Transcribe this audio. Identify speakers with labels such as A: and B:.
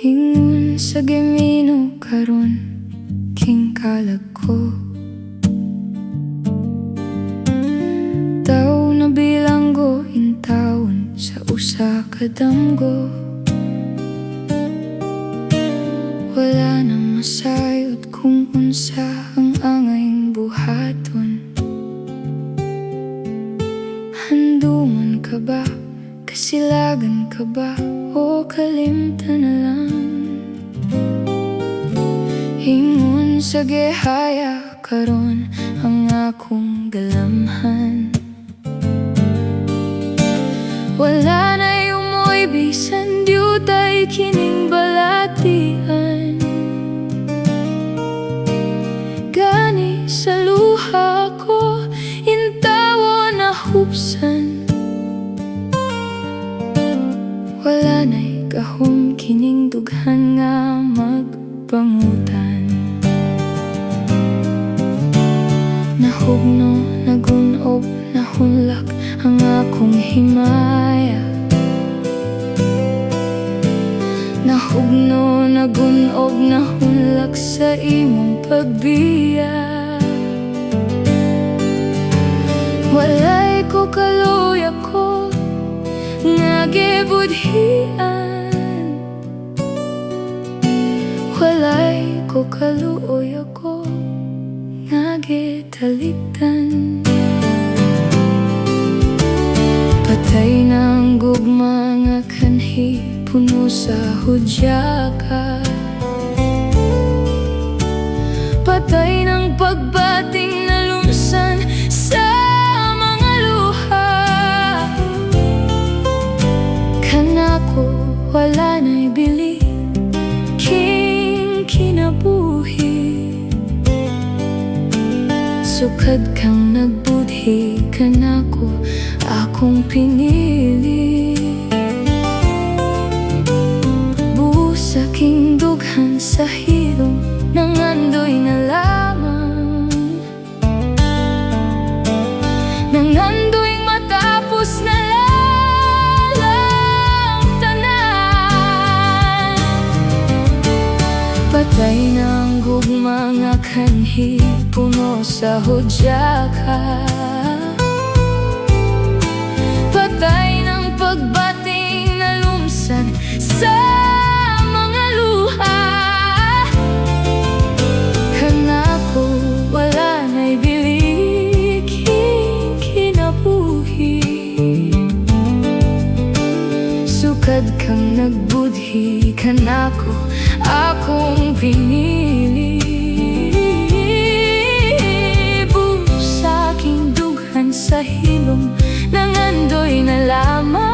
A: Ingon sa gemino karon king kalag ko. Tao na bilanggo in taon sa usa ka damgo. Wala na masayod kung unsa ang angayng buhaton. Handuman ka ba? Kasilagan ka ba? O kalimtan na lang? Ingon sa gihaya karon ang akong galamhan. Wala na yumoy bisan diutay kining balatian. Gani sa luha ko intawo na hupsan. Wala na'y gahom kining dughan nga magpangutan. Nahugno, nagunob, nahunlak ang akong himaya. Nahugno, nagunob, nahunlak sa imong pagbiya. Walay ko kaluya ko nga gibudhian. Walay ko kaluoy ako nga gitalikdan. Patay ng gugma nga kanhi puno sa hudyaka. Patay ng pagbating na lumsan sa mga luha. Kanako wala na'y bili king kinabuhi. Sukad kang nagbudhi kanako akong pinili. Busa king dughan sa hilom nangandoy na lamang. Nangandoy matapos na lang tanan. Patay ng gugma nga kanhi puno sa hudyaka. Patay ng pagbating na lumsan sa mga luha. Kanako wala na'y bili king kinabuhi. Sukad kang nagbudhi kanako akong pinili. Busa king dughan sa hilom nangandoy na lamang.